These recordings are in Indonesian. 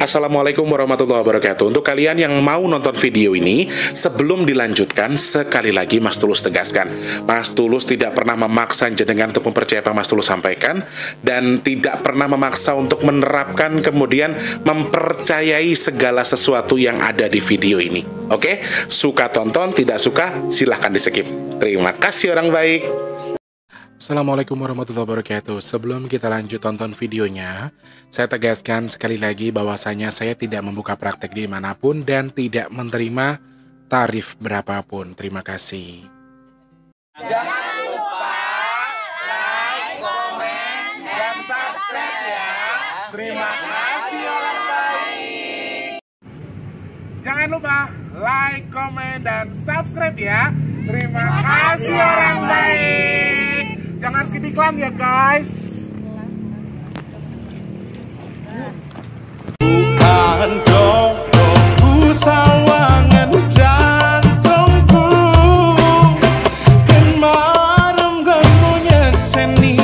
Assalamualaikum warahmatullahi wabarakatuh. Untuk kalian yang mau nonton video ini, sebelum dilanjutkan, sekali lagi Mas Tulus tegaskan, Mas Tulus tidak pernah memaksa jenengan untuk mempercayai apa Mas Tulus sampaikan, dan tidak pernah memaksa untuk menerapkan kemudian mempercayai segala sesuatu yang ada di video ini. Oke? Suka tonton, tidak suka silahkan di skip. Terima kasih orang baik. Assalamualaikum warahmatullahi wabarakatuh. Sebelum kita lanjut tonton videonya, saya tegaskan sekali lagi bahwasanya saya tidak membuka praktek dimanapun dan tidak menerima tarif berapapun. Terima kasih. Jangan lupa like, komen, dan subscribe ya. Terima kasih orang baik. Jangan lupa like, komen, dan subscribe ya. Terima kasih orang baik. Jangan skip iklan ya guys. Bukan dongku sawangan jantungku, kemarem kamunya seni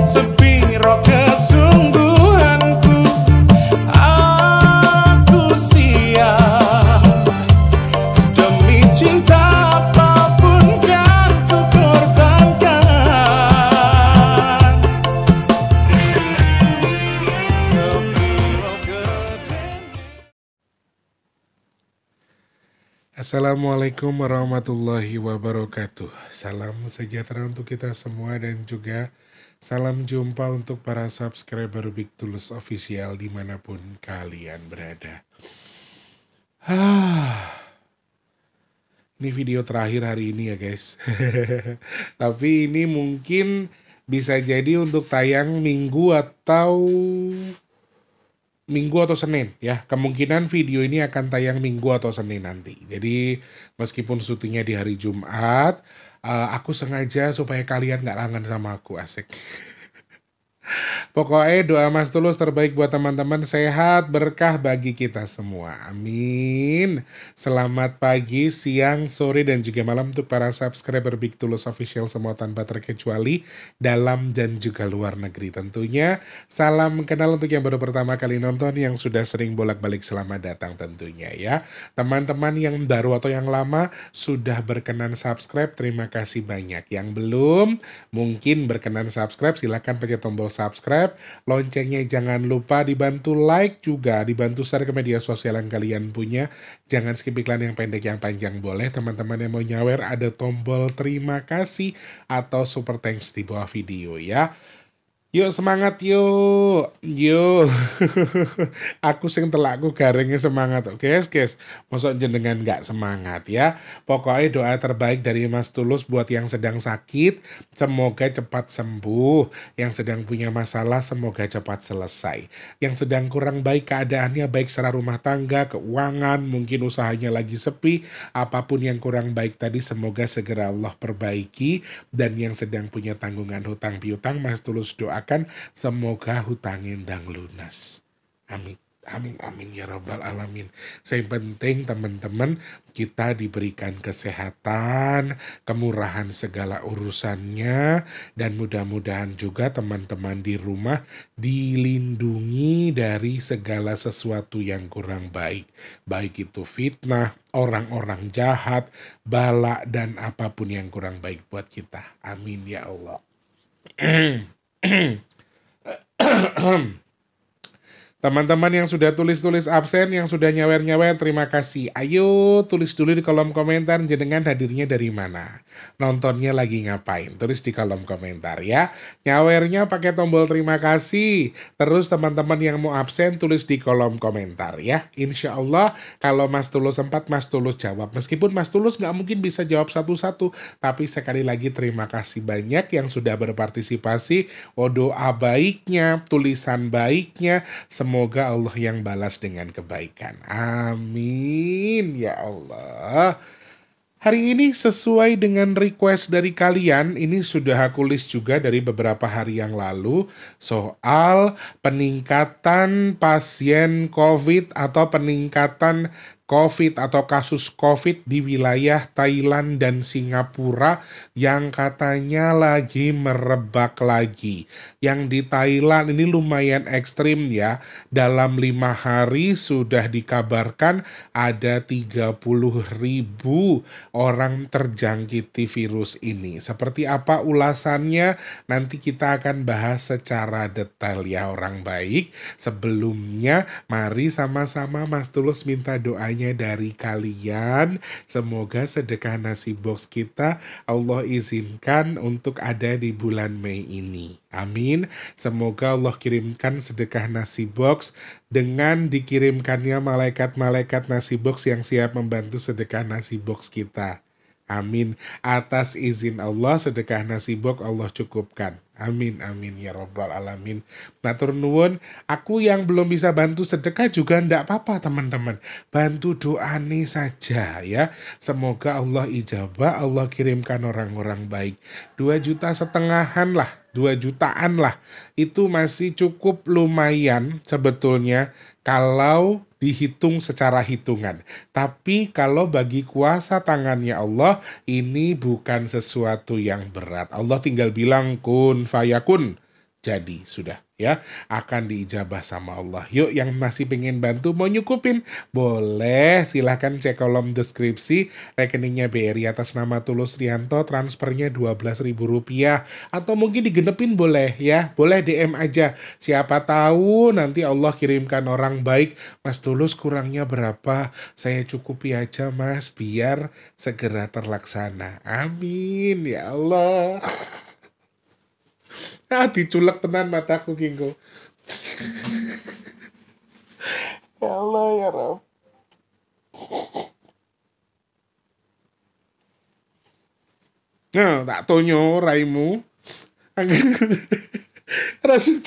sepiro kesungguhanku. Aku siap demi cinta. Assalamualaikum warahmatullahi wabarakatuh. Salam sejahtera untuk kita semua dan juga salam jumpa untuk para subscriber Big Tulus Official dimanapun kalian berada. Ini video terakhir hari ini ya guys. Tapi ini mungkin bisa jadi untuk tayang Minggu atau Senin ya. Kemungkinan video ini akan tayang Minggu atau Senin nanti. Jadi meskipun syutingnya di hari Jumat, aku sengaja supaya kalian gak kangen sama aku, asik. Pokoknya doa Mas Tulus terbaik buat teman-teman, sehat, berkah bagi kita semua. Amin. Selamat pagi, siang, sore, dan juga malam untuk para subscriber Big Tulus Official semua tanpa terkecuali dalam dan juga luar negeri tentunya. Salam kenal untuk yang baru pertama kali nonton, yang sudah sering bolak-balik selamat datang tentunya ya. Teman-teman yang baru atau yang lama sudah berkenan subscribe, terima kasih banyak. Yang belum mungkin berkenan subscribe, silahkan pencet tombol subscribe. Loncengnya jangan lupa dibantu like juga, dibantu share ke media sosial yang kalian punya. Jangan skip iklan yang pendek yang panjang boleh. Teman-teman yang mau nyawer ada tombol terima kasih atau super thanks di bawah video ya. Yuk semangat yuk. Aku sing telakku garingnya semangat. Oke guys. Masa jenengan gak semangat ya. Pokoknya doa terbaik dari Mas Tulus buat yang sedang sakit, semoga cepat sembuh. Yang sedang punya masalah semoga cepat selesai. Yang sedang kurang baik keadaannya, baik secara rumah tangga, keuangan, mungkin usahanya lagi sepi, apapun yang kurang baik tadi semoga segera Allah perbaiki. Dan yang sedang punya tanggungan hutang piutang, Mas Tulus doa semoga hutangnya ndang lunas. Amin. Amin, amin ya rabbal alamin. Yang penting teman-teman kita diberikan kesehatan, kemurahan segala urusannya, dan mudah-mudahan juga teman-teman di rumah dilindungi dari segala sesuatu yang kurang baik. Baik itu fitnah, orang-orang jahat, bala, dan apapun yang kurang baik buat kita. Amin ya Allah. Teman-teman yang sudah tulis-tulis absen, yang sudah nyawer-nyawer, terima kasih. Ayo tulis dulu di kolom komentar jenengan hadirnya dari mana, nontonnya lagi ngapain, tulis di kolom komentar ya. Nyawernya pakai tombol terima kasih. Terus teman-teman yang mau absen tulis di kolom komentar ya. Insya Allah kalau Mas Tulus sempat, Mas Tulus jawab. Meskipun Mas Tulus nggak mungkin bisa jawab satu-satu, tapi sekali lagi terima kasih banyak yang sudah berpartisipasi. Doa baiknya, tulisan baiknya, semoga Allah yang balas dengan kebaikan. Amin ya Allah. Hari ini sesuai dengan request dari kalian, ini sudah aku list juga dari beberapa hari yang lalu, soal peningkatan pasien COVID atau peningkatan COVID atau kasus COVID di wilayah Thailand dan Singapura yang katanya lagi merebak lagi. Yang di Thailand ini lumayan ekstrim ya. Dalam 5 hari sudah dikabarkan ada 30.000 orang terjangkiti virus ini. Seperti apa ulasannya? Nanti kita akan bahas secara detail ya orang baik. Sebelumnya mari sama-sama Mas Tulus minta doanya dari kalian. Semoga sedekah nasi box kita Allah izinkan untuk ada di bulan Mei ini. Amin. Semoga Allah kirimkan sedekah nasi box dengan dikirimkannya malaikat-malaikat nasi box yang siap membantu sedekah nasi box kita. Amin. Atas izin Allah sedekah nasi box Allah cukupkan. Amin amin ya robbal alamin. Matur nuwun, aku yang belum bisa bantu sedekah juga ndak apa-apa teman-teman. Bantu doa nih saja ya. Semoga Allah ijabah, Allah kirimkan orang-orang baik. 2,5 jutaan lah, 2 jutaan lah. Itu masih cukup lumayan sebetulnya kalau dihitung secara hitungan. Tapi kalau bagi kuasa tangannya Allah, ini bukan sesuatu yang berat. Allah tinggal bilang kun fayakun. Jadi sudah ya, akan diijabah sama Allah. Yuk yang masih pengen bantu mau nyukupin, boleh silahkan cek kolom deskripsi. Rekeningnya BRI atas nama Tulus Rianto, transfernya Rp12.000. Atau mungkin digenepin boleh ya, boleh DM aja. Siapa tahu nanti Allah kirimkan orang baik. Mas Tulus kurangnya berapa? Saya cukupi aja mas, biar segera terlaksana. Amin ya Allah. Diculek tenan mataku kingko. Ya Allah ya Rabb. Nah, tak tonyo raimu. Rasa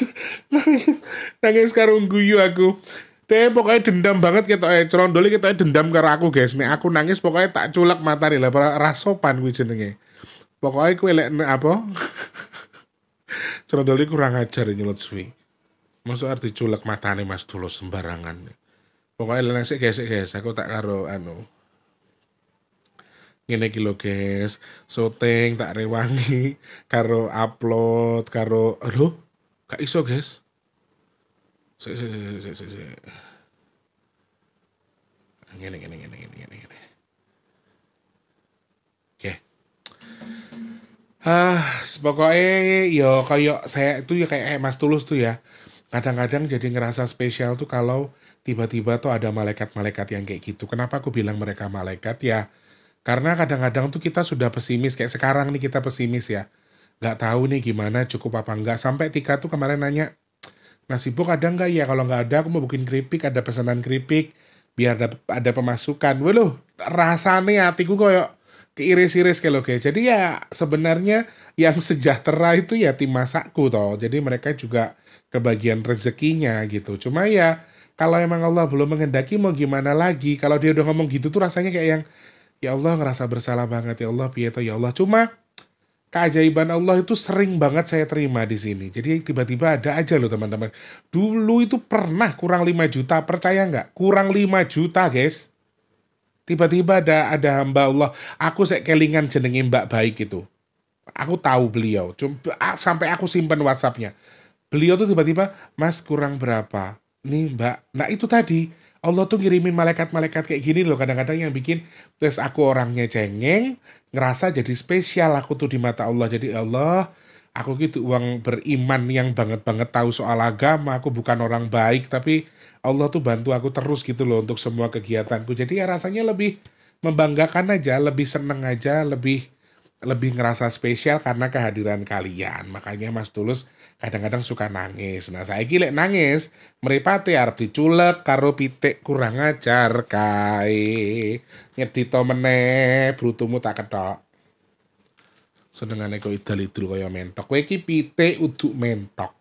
nangis karo guyu aku. Teh pokoknya dendam banget kita Crondoli kita dendam karo aku guys. Nek aku nangis pokoknya tak culek matane lah rasopan kuwi jenenge. Pokoknya kuwi lek apa? Crondoli kurang ajar nyulut suwi. Masuk arti culek matane Mas Tulus sembarangan. Pokoknya lenang sik guys, aku tak karo ngene iki lho guys, syuting tak rewangi karo upload karo aduh, gak iso guys. Sik. Ngene. Oke. Pokoknya yo kayak saya itu ya kayak Mas Tulus tuh ya. Kadang-kadang jadi ngerasa spesial tuh kalau tiba-tiba tuh ada malaikat-malaikat yang kayak gitu. Kenapa aku bilang mereka malaikat ya? Karena kadang-kadang tuh kita sudah pesimis kayak sekarang nih kita pesimis ya. Nggak tahu nih gimana cukup apa enggak. Sampai Tika tuh kemarin nanya, nasi box ada nggak ya? Kalau nggak ada aku mau bikin keripik, ada pesanan keripik biar ada pemasukan. Waduh, rasanya hatiku kayak keiris-iris kalau kayak. Jadi ya sebenarnya yang sejahtera itu ya tim masakku toh. Jadi mereka juga kebagian rezekinya gitu. Cuma ya kalau emang Allah belum menghendaki mau gimana lagi. Kalau dia udah ngomong gitu tuh rasanya kayak yang ya Allah ngerasa bersalah banget ya Allah piye toh ya Allah. Cuma keajaiban Allah itu sering banget saya terima di sini. Jadi tiba-tiba ada aja loh teman-teman. Dulu itu pernah kurang 5 juta, percaya nggak? Kurang 5 juta guys. Tiba-tiba ada hamba Allah, aku kelingan jenenge Mbak Baik itu. Aku tahu beliau, sampai aku simpen WhatsApp-nya. Beliau tuh tiba-tiba, Mas kurang berapa? Nih Mbak, nah itu tadi, Allah tuh ngirimin malaikat-malaikat kayak gini loh, kadang-kadang yang bikin, terus aku orangnya cengeng, ngerasa jadi spesial aku tuh di mata Allah. Jadi Allah, aku gitu uang beriman yang banget-banget tahu soal agama, aku bukan orang baik, tapi Allah tuh bantu aku terus gitu loh untuk semua kegiatanku. Jadi ya rasanya lebih membanggakan aja, lebih seneng aja, lebih ngerasa spesial karena kehadiran kalian. Makanya Mas Tulus kadang-kadang suka nangis. Nah saya gilek nangis, meripate arep diculek karo pitik kurang ajar kae. Nyedito meneh brutumu tak ketok. Senengane kok idal-idul kaya mentok. Kowe iki pitik uduk mentok.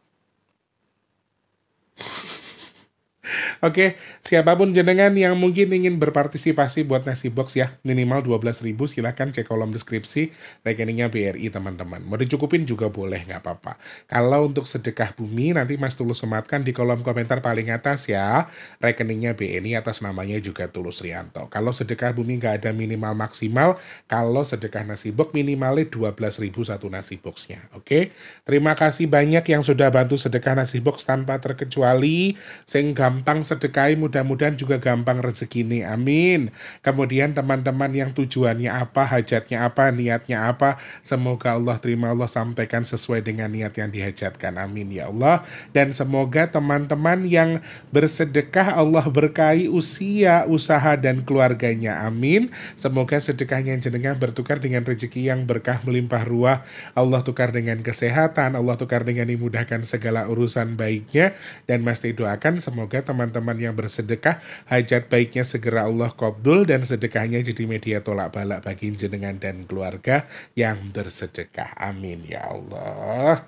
Oke, siapapun jenengan yang mungkin ingin berpartisipasi buat nasi box ya, minimal 12.000, silahkan cek kolom deskripsi rekeningnya BRI teman-teman. Mau dicukupin juga boleh, nggak apa-apa. Kalau untuk sedekah bumi, nanti Mas Tulus sematkan di kolom komentar paling atas ya, rekeningnya BNI atas namanya juga Tulus Rianto. Kalau sedekah bumi nggak ada minimal maksimal, kalau sedekah nasi box minimalnya 12.000 satu nasi boxnya. Oke, terima kasih banyak yang sudah bantu sedekah nasi box tanpa terkecuali, sing gampang sedekahi, mudah-mudahan juga gampang rezeki ini, amin. Kemudian teman-teman yang tujuannya apa, hajatnya apa, niatnya apa, semoga Allah terima, Allah sampaikan sesuai dengan niat yang dihajatkan, amin ya Allah. Dan semoga teman-teman yang bersedekah Allah berkahi usia, usaha, dan keluarganya, amin. Semoga sedekahnya jenengan bertukar dengan rezeki yang berkah melimpah ruah, Allah tukar dengan kesehatan, Allah tukar dengan dimudahkan segala urusan baiknya, dan Mas doakan semoga teman-teman yang bersedekah hajat baiknya segera Allah qabul dan sedekahnya jadi media tolak balak bagi jenengan dan keluarga yang bersedekah, amin ya Allah.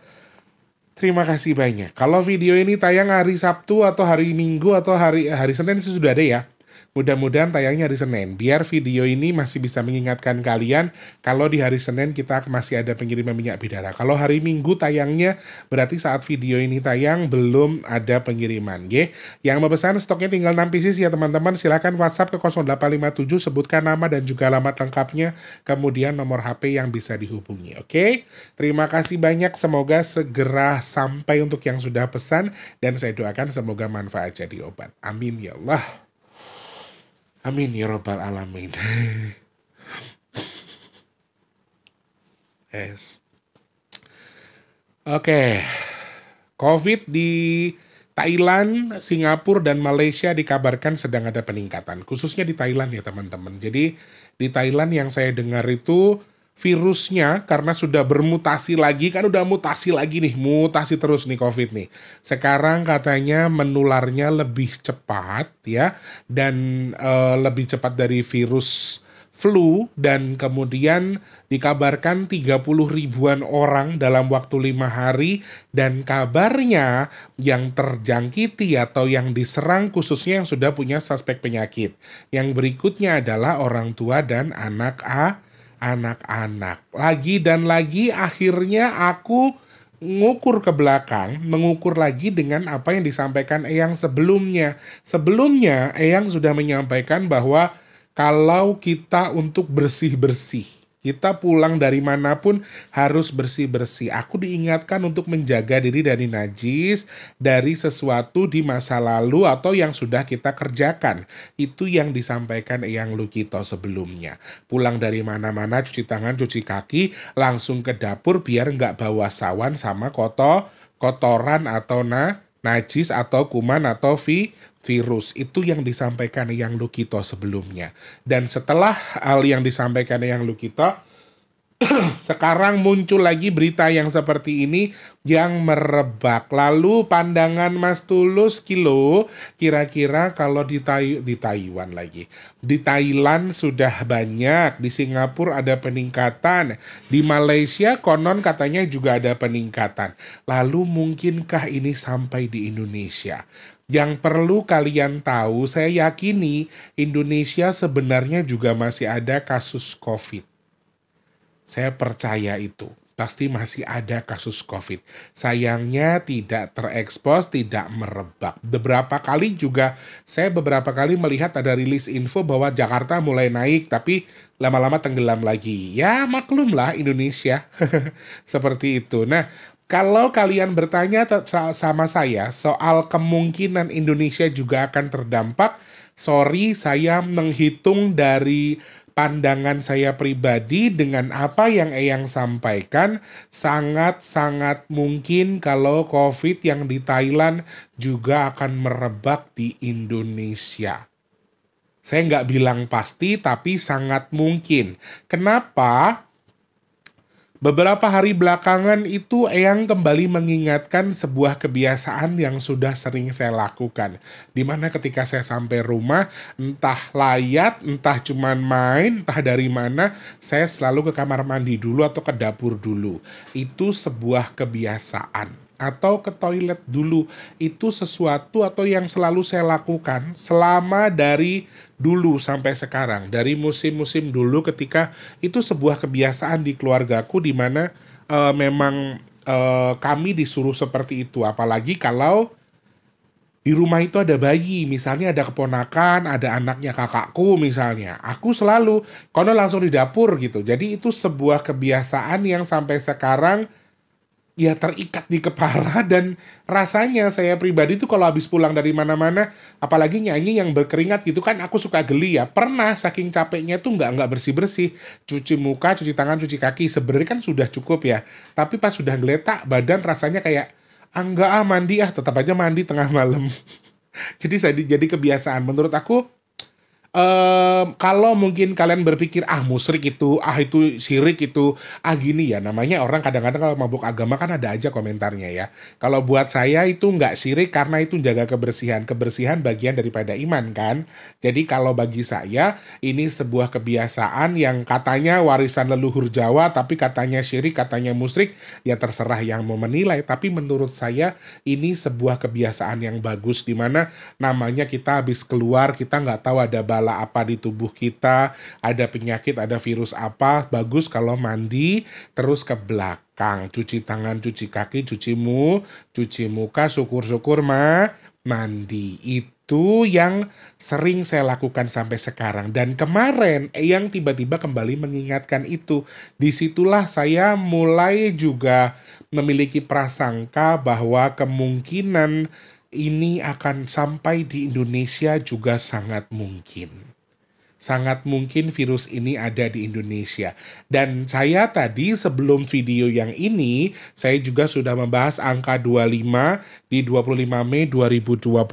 Terima kasih banyak. Kalau video ini tayang hari Sabtu atau hari Minggu atau hari Senin sudah ada ya. Mudah-mudahan tayangnya hari Senin, biar video ini masih bisa mengingatkan kalian kalau di hari Senin kita masih ada pengiriman minyak bidara. Kalau hari Minggu tayangnya, berarti saat video ini tayang belum ada pengiriman. Yang mau pesan stoknya tinggal 6 pieces ya teman-teman, silakan WhatsApp ke 0857, sebutkan nama dan juga alamat lengkapnya, kemudian nomor HP yang bisa dihubungi. Oke, terima kasih banyak, semoga segera sampai untuk yang sudah pesan, dan saya doakan semoga manfaat jadi obat. Amin ya Allah. Amin ya Rabbal Alamin. Yes. Oke. COVID di Thailand, Singapura, dan Malaysia dikabarkan sedang ada peningkatan. Khususnya di Thailand ya teman-teman. Jadi di Thailand yang saya dengar itu virusnya karena sudah bermutasi lagi, kan udah mutasi lagi nih, mutasi terus nih COVID nih. Sekarang katanya menularnya lebih cepat ya, dan lebih cepat dari virus flu, dan kemudian dikabarkan 30 ribuan orang dalam waktu 5 hari, dan kabarnya yang terjangkiti atau yang diserang khususnya yang sudah punya suspek penyakit. Yang berikutnya adalah orang tua dan anak-anak. Lagi dan lagi akhirnya aku ngukur ke belakang, mengukur lagi dengan apa yang disampaikan Eyang sebelumnya. Sebelumnya Eyang sudah menyampaikan bahwa kalau kita untuk bersih-bersih, kita pulang dari manapun harus bersih-bersih. Aku diingatkan untuk menjaga diri dari najis, dari sesuatu di masa lalu atau yang sudah kita kerjakan. Itu yang disampaikan Eyang Lukito sebelumnya. Pulang dari mana-mana, cuci tangan, cuci kaki, langsung ke dapur biar nggak bawa sawan sama kotoran atau najis atau kuman atau virus. Itu yang disampaikan Eyang Lukito sebelumnya. Dan setelah hal yang disampaikan Eyang Lukito, sekarang muncul lagi berita yang seperti ini yang merebak. Lalu pandangan Mas Tulus kira-kira kalau di Taiwan lagi, di Thailand sudah banyak, di Singapura ada peningkatan, di Malaysia konon katanya juga ada peningkatan. Lalu mungkinkah ini sampai di Indonesia? Yang perlu kalian tahu, saya yakini Indonesia sebenarnya juga masih ada kasus COVID. Saya percaya itu. Pasti masih ada kasus COVID. Sayangnya tidak terekspos, tidak merebak. Saya beberapa kali melihat ada rilis info bahwa Jakarta mulai naik, tapi lama-lama tenggelam lagi. Ya maklumlah Indonesia. Seperti itu. Nah, kalau kalian bertanya sama saya soal kemungkinan Indonesia juga akan terdampak, sorry, saya menghitung dari pandangan saya pribadi dengan apa yang Eyang sampaikan, sangat-sangat mungkin kalau COVID yang di Thailand juga akan merebak di Indonesia. Saya nggak bilang pasti, tapi sangat mungkin. Kenapa? Beberapa hari belakangan itu Eyang kembali mengingatkan sebuah kebiasaan yang sudah sering saya lakukan. Dimana ketika saya sampai rumah, entah layat, entah cuman main, entah dari mana, saya selalu ke kamar mandi dulu atau ke dapur dulu. Itu sebuah kebiasaan. atau ke toilet dulu. Itu sesuatu atau yang selalu saya lakukan selama dari dulu sampai sekarang. Dari musim-musim dulu ketika itu sebuah kebiasaan di keluargaku di mana memang kami disuruh seperti itu. Apalagi kalau di rumah itu ada bayi, misalnya ada keponakan, ada anaknya kakakku misalnya. Aku selalu, kono langsung di dapur gitu. Jadi itu sebuah kebiasaan yang sampai sekarang ya terikat di kepala dan rasanya saya pribadi tuh kalau habis pulang dari mana-mana, apalagi nyanyi yang berkeringat gitu kan aku suka geli ya. Pernah saking capeknya tuh nggak bersih-bersih, cuci muka, cuci tangan, cuci kaki sebenarnya kan sudah cukup ya. Tapi pas sudah geletak badan rasanya kayak enggak mandi tetap aja mandi tengah malam. Jadi kebiasaan menurut aku. Kalau mungkin kalian berpikir musyrik itu, itu syirik itu, gini ya namanya orang kadang-kadang kalau mabuk agama kan ada aja komentarnya ya. Kalau buat saya itu nggak syirik karena itu jaga kebersihan. Kebersihan bagian daripada iman kan. Jadi kalau bagi saya ini sebuah kebiasaan yang katanya warisan leluhur Jawa, tapi katanya syirik, katanya musyrik, ya terserah yang mau menilai. Tapi menurut saya ini sebuah kebiasaan yang bagus di mana namanya kita habis keluar kita nggak tahu ada bala apa di tubuh kita, ada penyakit, ada virus apa, bagus kalau mandi terus ke belakang, cuci tangan, cuci kaki, cuci muka, syukur-syukur mandi. Itu yang sering saya lakukan sampai sekarang. Dan kemarin yang tiba-tiba kembali mengingatkan itu. Disitulah saya mulai juga memiliki prasangka bahwa kemungkinan ini akan sampai di Indonesia juga sangat mungkin. Sangat mungkin virus ini ada di Indonesia. Dan saya tadi sebelum video yang ini, saya juga sudah membahas angka 25 di 25 Mei 2025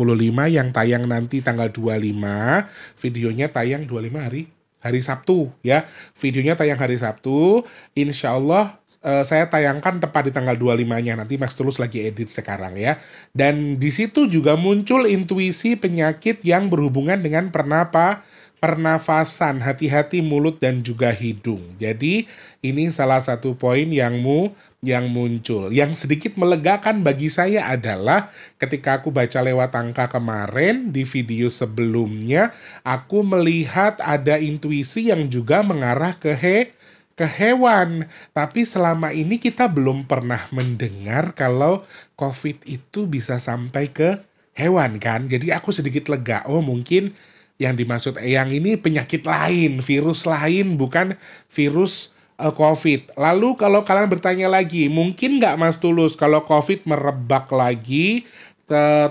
yang tayang nanti tanggal 25. Videonya tayang 25 hari Sabtu ya. Videonya tayang hari Sabtu. Insya Allah saya tayangkan tepat di tanggal 25-nya. Nanti Mas Tulus lagi edit sekarang ya. Dan di situ juga muncul intuisi penyakit yang berhubungan dengan pernafasan, hati-hati mulut dan juga hidung. Jadi ini salah satu poin yang muncul. Yang sedikit melegakan bagi saya adalah ketika aku baca lewat angka kemarin di video sebelumnya, aku melihat ada intuisi yang juga mengarah ke hewan. Tapi selama ini kita belum pernah mendengar kalau COVID itu bisa sampai ke hewan kan. Jadi aku sedikit lega. Oh mungkin yang dimaksud Eyang ini penyakit lain, virus lain, bukan virus COVID. Lalu kalau kalian bertanya lagi, mungkin nggak Mas Tulus kalau COVID merebak lagi,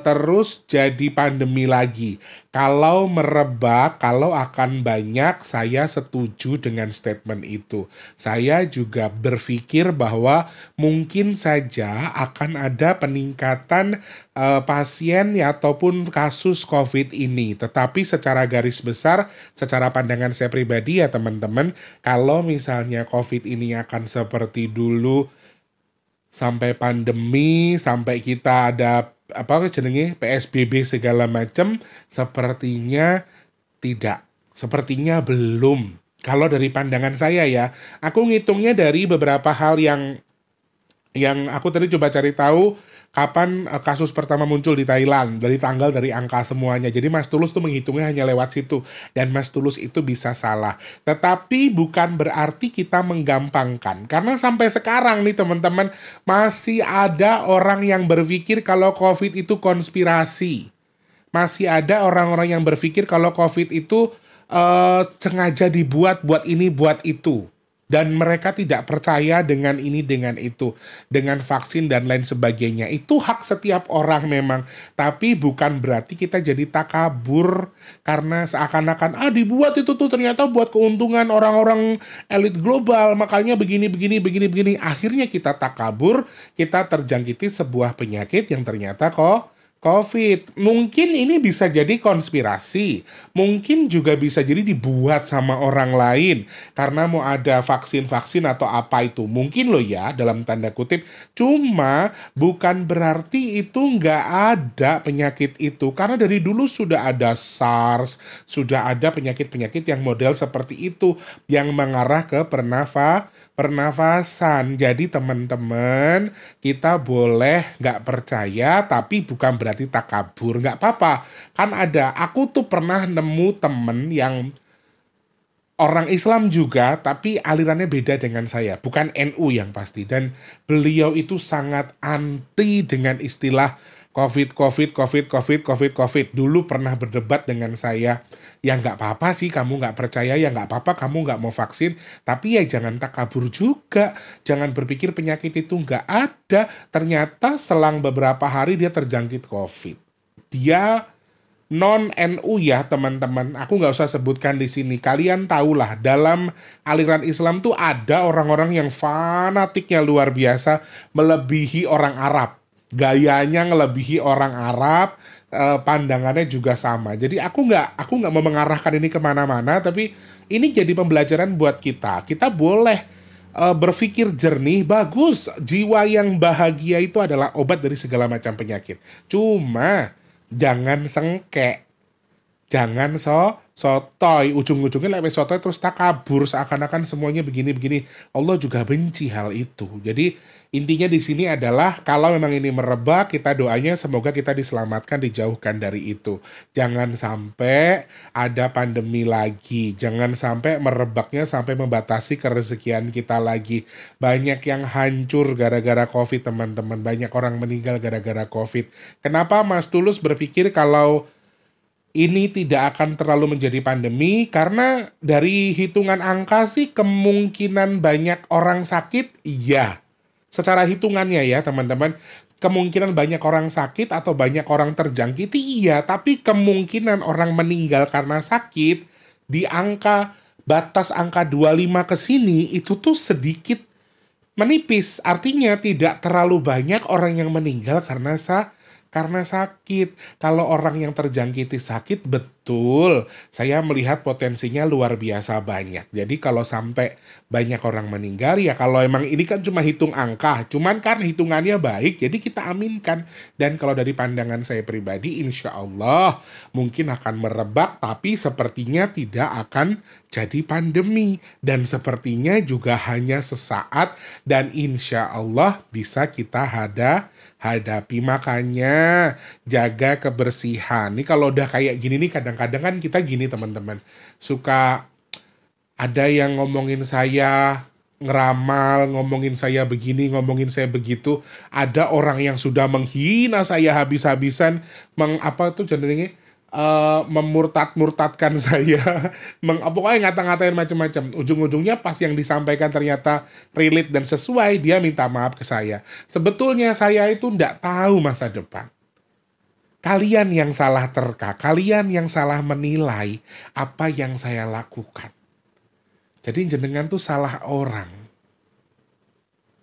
terus jadi pandemi lagi? Kalau merebak, kalau akan banyak, saya setuju dengan statement itu. Saya juga berpikir bahwa mungkin saja akan ada peningkatan pasien ataupun kasus COVID ini. Tetapi secara garis besar, secara pandangan saya pribadi ya teman-teman, kalau misalnya COVID ini akan seperti dulu, sampai pandemi, sampai kita ada PSBB segala macam, sepertinya tidak, sepertinya belum. Kalau dari pandangan saya ya, aku ngitungnya dari beberapa hal yang aku tadi coba cari tahu kapan kasus pertama muncul di Thailand, dari tanggal, dari angka semuanya. Jadi Mas Tulus tuh menghitungnya hanya lewat situ. Dan Mas Tulus itu bisa salah. Tetapi bukan berarti kita menggampangkan. Karena sampai sekarang nih teman-teman, masih ada orang yang berpikir kalau COVID itu konspirasi. Masih ada orang-orang yang berpikir kalau COVID itu sengaja dibuat, buat ini, buat itu. Dan mereka tidak percaya dengan ini, dengan itu, dengan vaksin dan lain sebagainya. Itu hak setiap orang memang. Tapi bukan berarti kita jadi takabur karena seakan-akan dibuat itu tuh ternyata buat keuntungan orang-orang elit global. Makanya begini. Akhirnya kita takabur, kita terjangkiti sebuah penyakit yang ternyata COVID. Mungkin ini bisa jadi konspirasi. Mungkin juga bisa jadi dibuat sama orang lain. Karena mau ada vaksin-vaksin atau apa itu. Mungkin loh ya, dalam tanda kutip. Cuma bukan berarti itu nggak ada penyakit itu. Karena dari dulu sudah ada SARS. Sudah ada penyakit-penyakit yang model seperti itu. Yang mengarah ke pernafasan. Jadi teman-teman, kita boleh nggak percaya, tapi bukan berarti takabur. Nggak apa-apa. Kan aku tuh pernah nemu temen yang orang Islam juga, tapi alirannya beda dengan saya. Bukan NU yang pasti. Dan beliau itu sangat anti dengan istilah COVID. Dulu pernah berdebat dengan saya. Ya nggak apa-apa sih kamu nggak percaya, ya nggak apa-apa kamu nggak mau vaksin. Tapi ya jangan takabur juga. Jangan berpikir penyakit itu nggak ada. Ternyata selang beberapa hari dia terjangkit COVID. Dia non-NU ya teman-teman. Aku nggak usah sebutkan di sini. Kalian tahulah dalam aliran Islam tuh ada orang-orang yang fanatiknya luar biasa, melebihi orang Arab. Gayanya ngelebihi orang Arab, pandangannya juga sama. Jadi aku nggak mau mengarahkan ini kemana-mana, tapi ini jadi pembelajaran buat kita. Kita boleh berpikir jernih, bagus. Jiwa yang bahagia itu adalah obat dari segala macam penyakit. Cuma jangan sengke. Jangan sotoy, ujung-ujungnya lewat sotoy terus takabur seakan-akan semuanya begini-begini. Allah juga benci hal itu. Jadi intinya di sini adalah kalau memang ini merebak, kita doanya semoga kita diselamatkan, dijauhkan dari itu. Jangan sampai ada pandemi lagi. Jangan sampai merebaknya sampai membatasi kerezekian kita lagi. Banyak yang hancur gara-gara COVID, teman-teman. Banyak orang meninggal gara-gara COVID. Kenapa Mas Tulus berpikir kalau ini tidak akan terlalu menjadi pandemi? Karena dari hitungan angka sih kemungkinan banyak orang sakit, iya. Secara hitungannya ya teman-teman, kemungkinan banyak orang sakit atau banyak orang terjangkiti, iya. Tapi kemungkinan orang meninggal karena sakit di batas angka 25 ke sini itu tuh sedikit menipis. Artinya tidak terlalu banyak orang yang meninggal karena sakit. Kalau orang yang terjangkiti sakit, betul. Saya melihat potensinya luar biasa banyak. Jadi kalau sampai banyak orang meninggal, ya kalau emang ini kan cuma hitung angka. Cuman kan hitungannya baik, jadi kita aminkan. Dan kalau dari pandangan saya pribadi, insya Allah mungkin akan merebak, tapi sepertinya tidak akan jadi pandemi. Dan sepertinya juga hanya sesaat, dan insya Allah bisa kita hadapi. Makanya jaga kebersihan. Nih kalau udah kayak gini nih, kadang-kadang kan kita gini teman-teman, suka ada yang ngomongin saya ngeramal, ngomongin saya begini, ngomongin saya begitu. Ada orang yang sudah menghina saya habis-habisan, memurtad-murtadkan saya, pokoknya ngata-ngatain macam-macam. Ujung-ujungnya pas yang disampaikan ternyata relate dan sesuai, dia minta maaf ke saya. Sebetulnya saya itu nggak tahu masa depan. Kalian yang salah terka, kalian yang salah menilai apa yang saya lakukan. Jadi jenengan tuh salah orang.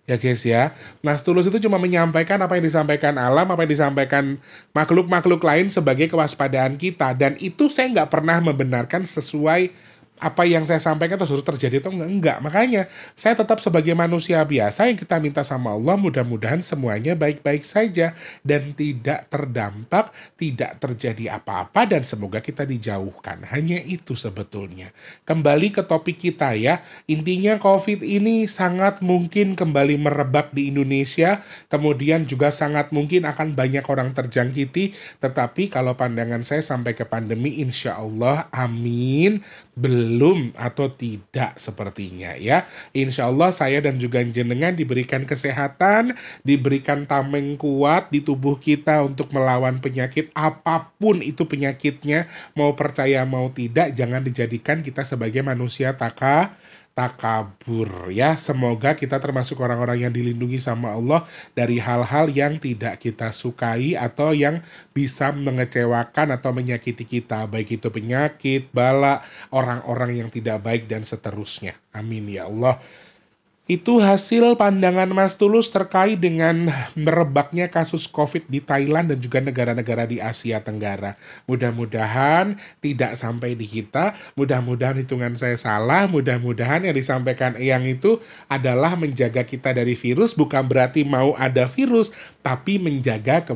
Ya guys ya, Mas Tulus itu cuma menyampaikan apa yang disampaikan alam, apa yang disampaikan makhluk-makhluk lain sebagai kewaspadaan kita. Dan itu saya nggak pernah membenarkan sesuai apa yang saya sampaikan terus harus terjadi atau enggak. Makanya saya tetap sebagai manusia biasa yang kita minta sama Allah, mudah-mudahan semuanya baik-baik saja dan tidak terdampak, tidak terjadi apa-apa, dan semoga kita dijauhkan. Hanya itu sebetulnya. Kembali ke topik kita ya, intinya COVID ini sangat mungkin kembali merebak di Indonesia, kemudian juga sangat mungkin akan banyak orang terjangkiti, tetapi kalau pandangan saya sampai ke pandemi, insya Allah, amin, belum atau tidak sepertinya ya. Insya Allah saya dan juga jenengan diberikan kesehatan, diberikan tameng kuat di tubuh kita untuk melawan penyakit apapun itu penyakitnya. Mau percaya mau tidak, jangan dijadikan kita sebagai manusia takabur ya. Semoga kita termasuk orang-orang yang dilindungi sama Allah dari hal-hal yang tidak kita sukai atau yang bisa mengecewakan atau menyakiti kita, baik itu penyakit, bala, orang-orang yang tidak baik dan seterusnya. Amin ya Allah. Itu hasil pandangan Mas Tulus terkait dengan merebaknya kasus COVID di Thailand dan juga negara-negara di Asia Tenggara. Mudah-mudahan tidak sampai di kita, mudah-mudahan hitungan saya salah, mudah-mudahan yang disampaikan Eyang itu adalah menjaga kita dari virus, bukan berarti mau ada virus, tapi menjaga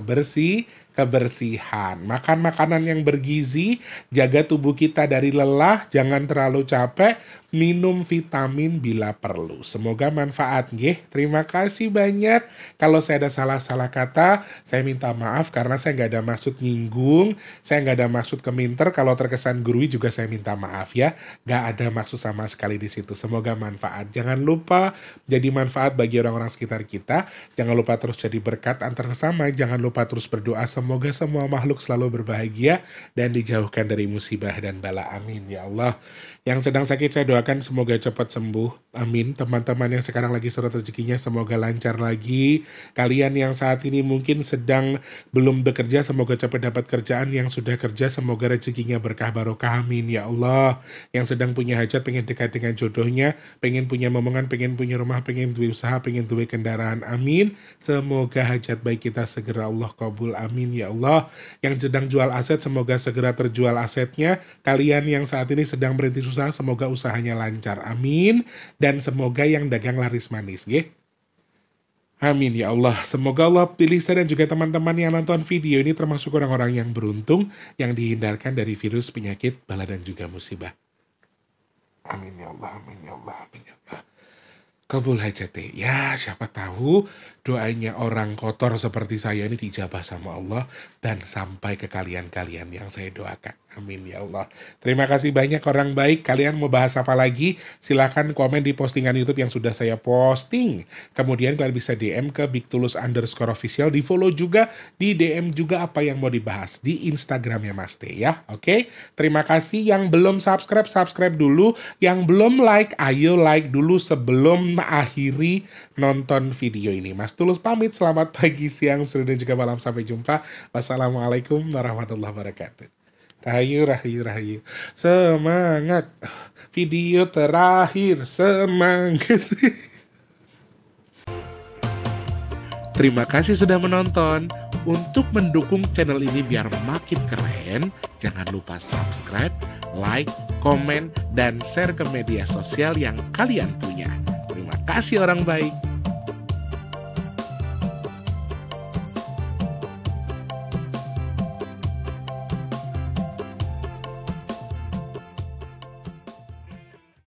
kebersihan. Makan makanan yang bergizi, jaga tubuh kita dari lelah, jangan terlalu capek, minum vitamin bila perlu. Semoga manfaat, nggih. Terima kasih banyak. Kalau saya ada salah-salah kata, saya minta maaf karena saya nggak ada maksud nyinggung, saya nggak ada maksud keminter. Kalau terkesan gurui juga saya minta maaf ya. Nggak ada maksud sama sekali di situ. Semoga manfaat. Jangan lupa jadi manfaat bagi orang-orang sekitar kita. Jangan lupa terus jadi berkat antar sesama. Jangan lupa terus berdoa. Semoga semua makhluk selalu berbahagia dan dijauhkan dari musibah dan bala. Amin ya Allah. Yang sedang sakit saya doakan semoga cepat sembuh. Amin. Teman-teman yang sekarang lagi surut rezekinya semoga lancar lagi. Kalian yang saat ini mungkin sedang belum bekerja semoga cepat dapat kerjaan. Yang sudah kerja semoga rezekinya berkah barokah. Amin ya Allah. Yang sedang punya hajat pengen dekat dengan jodohnya, pengen punya momongan, pengen punya rumah, pengen duwe usaha, pengen duwe kendaraan. Amin. Semoga hajat baik kita segera Allah kabul. Amin ya Allah. Yang sedang jual aset semoga segera terjual asetnya. Kalian yang saat ini sedang berhenti usaha semoga usahanya lancar. Amin. Dan semoga yang dagang laris manis, nggih. Amin ya Allah. Semoga Allah pilih saya dan juga teman-teman yang nonton video ini termasuk orang-orang yang beruntung yang dihindarkan dari virus, penyakit, bala dan juga musibah. Amin ya Allah. Amin ya Allah. Amin ya Allah. Kabul hajatnya. Ya, siapa tahu doanya orang kotor seperti saya ini dijabah sama Allah dan sampai ke kalian-kalian yang saya doakan. Amin ya Allah. Terima kasih banyak orang baik. Kalian mau bahas apa lagi? Silahkan komen di postingan YouTube yang sudah saya posting. Kemudian kalian bisa DM ke @bigtulus_official. Di follow juga, di DM juga apa yang mau dibahas di Instagramnya Mas T ya. Oke. Terima kasih. Yang belum subscribe, subscribe dulu. Yang belum like, ayo like dulu sebelum akhiri nonton video ini. Mas Tulus pamit. Selamat pagi, siang, sore, dan juga malam. Sampai jumpa. Wassalamualaikum warahmatullahi wabarakatuh. Rahayu, rahayu, rahayu. Semangat. Video terakhir. Semangat. Terima kasih sudah menonton. Untuk mendukung channel ini biar makin keren, jangan lupa subscribe, like, komen, dan share ke media sosial yang kalian punya. Terima kasih orang baik.